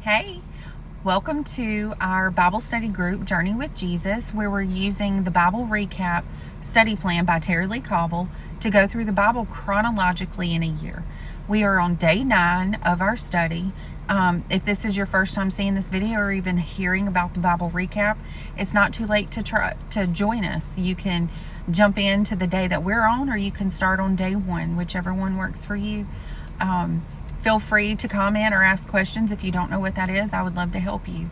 Hey, welcome to our Bible study group, Journey with Jesus, where we're using the Bible Recap Study Plan by Terry Lee Cauble to go through the Bible chronologically in a year. We are on day 9 of our study. If this is your first time seeing this video or even hearing about the Bible Recap, it's not too late to join us. You can jump into the day that we're on, or you can start on day 1, whichever one works for you. Feel free to comment or ask questions if you don't know what that is. I would love to help you.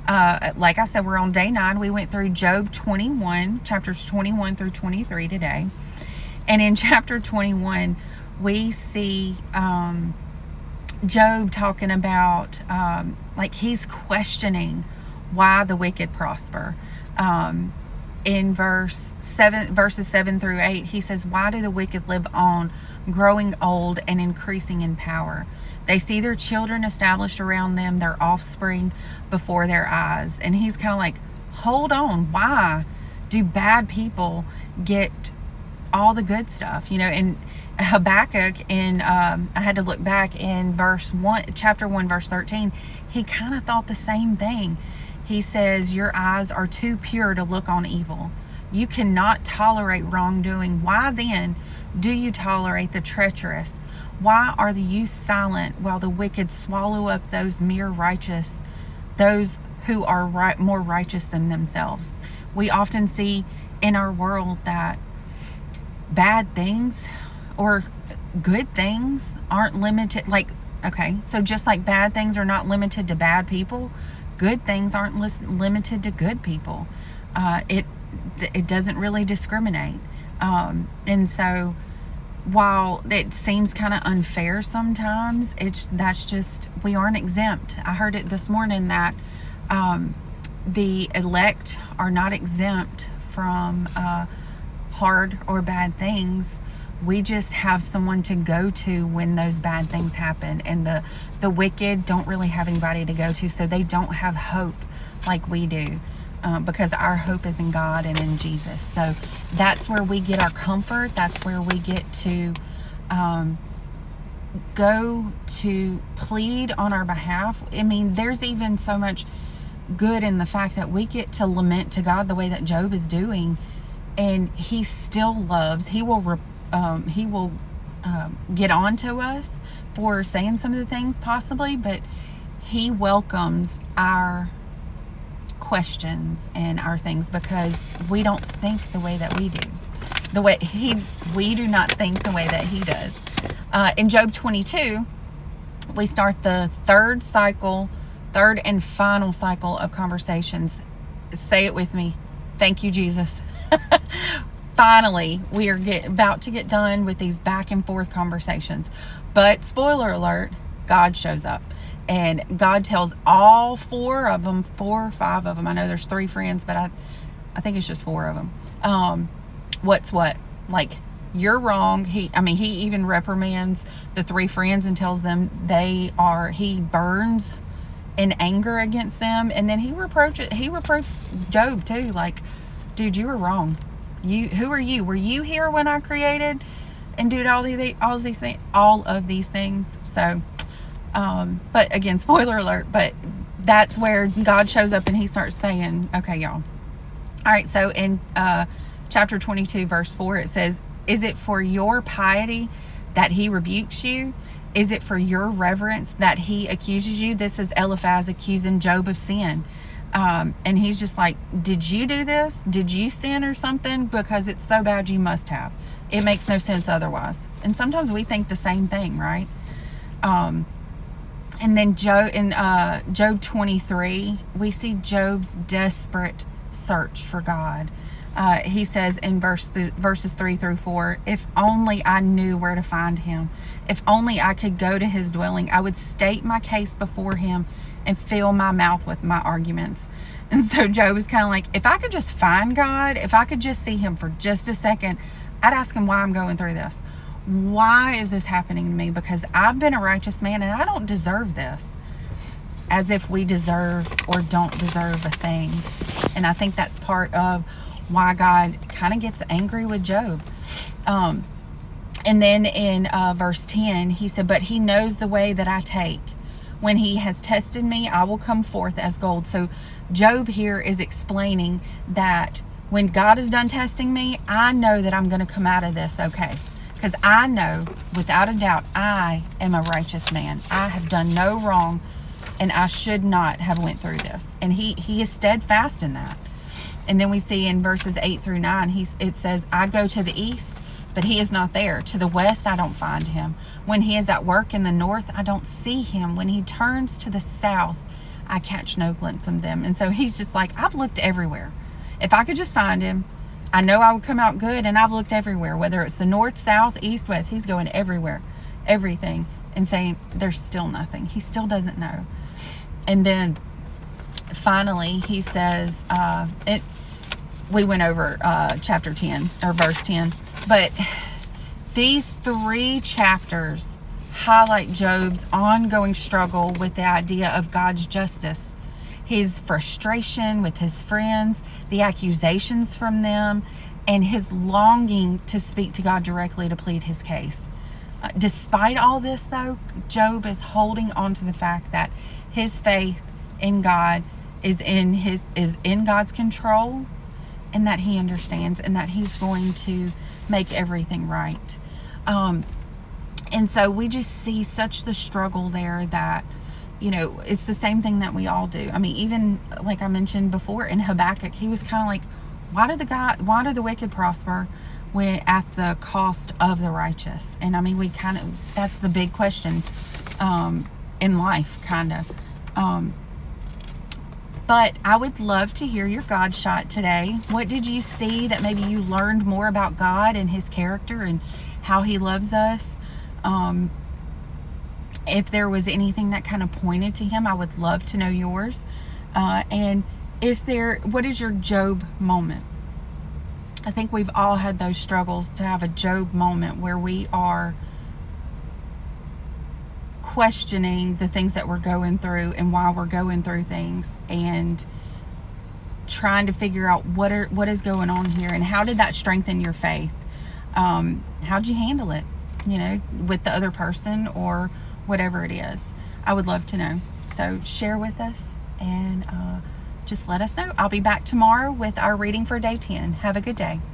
Like I said, we're on day 9. We went through Job 21, chapters 21 through 23 today. And in chapter 21, we see Job talking about, he's questioning why the wicked prosper. In verses 7 through 8, he says, "Why do the wicked live on, growing old and increasing in power? They see their children established around them, their offspring before their eyes." And he's kind of like, hold on, why do bad people get all the good stuff? In Habakkuk, I had to look back in chapter 1, verse 13, he kind of thought the same thing. He says, "Your eyes are too pure to look on evil. You cannot tolerate wrongdoing. Why then do you tolerate the treacherous? Why are you silent while the wicked swallow up those who are more righteous than themselves?" We often see in our world that bad things or good things aren't limited. So just like bad things are not limited to bad people, good things aren't limited to good people. It doesn't really discriminate. And so while it seems kind of unfair sometimes, we aren't exempt. I heard it this morning that the elect are not exempt from hard or bad things. We just have someone to go to when those bad things happen, and the wicked don't really have anybody to go to, so they don't have hope like we do, because our hope is in God and in Jesus. So that's where we get our comfort. That's where we get to go to plead on our behalf. I mean, there's even so much good in the fact that we get to lament to God the way that Job is doing, and he still loves. He will get on to us for saying some of the things possibly, but he welcomes our questions and our things because we don't think the way that we do. We do not think the way that he does. In Job 22, we start the third and final cycle of conversations. Say it with me. Thank you, Jesus. Finally, we are about to get done with these back and forth conversations. But spoiler alert, God shows up. And God tells all 4 or 5 of them. I know there's 3 friends, but I think it's just 4 of them. What's what? You're wrong. He even reprimands the 3 friends and tells them he burns in anger against them. And then he reproves Job too. Dude, you were wrong. Who are you? Were you here when I created and did all of these things? So, but again, spoiler alert, but that's where God shows up and he starts saying, okay, y'all. All right. So in, chapter 22, verse 4, it says, "Is it for your piety that he rebukes you? Is it for your reverence that he accuses you?" This is Eliphaz accusing Job of sin. And he's just like, did you do this? Did you sin or something? Because it's so bad you must have. It makes no sense otherwise. And sometimes we think the same thing, right? And then Job 23, we see Job's desperate search for God. He says in verses 3 through 4, "If only I knew where to find him. If only I could go to his dwelling, I would state my case before him and fill my mouth with my arguments." And so Job is kind of like, if I could just find God, if I could just see him for just a second, I'd ask him why I'm going through this. Why is this happening to me? Because I've been a righteous man and I don't deserve this. As if we deserve or don't deserve a thing. And I think that's part of why God kind of gets angry with Job. And then in verse 10, he said, "But he knows the way that I take. When he has tested me, I will come forth as gold. So Job here is explaining that when God is done testing me, I know that I'm going to come out of this okay. Because I know, without a doubt, I am a righteous man. I have done no wrong, and I should not have went through this. And he is steadfast in that. And then we see in verses 8 through 9, it says, I go to the east, but he is not there. To the west, I don't find him. When he is at work in the north, I don't see him. When he turns to the south, I catch no glimpse of them. And so he's just like, I've looked everywhere. If I could just find him, I know I would come out good, and I've looked everywhere, whether it's the north, south, east, west. He's going everywhere, everything, and saying there's still nothing. He still doesn't know. And then finally he says, we went over chapter 10 or verse 10, but these 3 chapters highlight Job's ongoing struggle with the idea of God's justice, his frustration with his friends, the accusations from them, and his longing to speak to God directly to plead his case. Despite all this, though, Job is holding on to the fact that his faith in God is in God's control, and that he understands, and that he's going to make everything right. And so we just see such the struggle there that, it's the same thing that we all do. I mean, even like I mentioned before in Habakkuk, he was kind of like, why do the wicked prosper when at the cost of the righteous? And I mean, that's the big question in life, kind of. But I would love to hear your God shot today. What did you see that maybe you learned more about God and his character and how he loves us? If there was anything that kind of pointed to him, I would love to know yours. And what is your Job moment? I think we've all had those struggles to have a Job moment where we are questioning the things that we're going through and why we're going through things, and trying to figure out what is going on here, and how did that strengthen your faith? How'd you handle it, with the other person or whatever it is? I would love to know. So share with us, and just let us know. I'll be back tomorrow with our reading for day 10. Have a good day.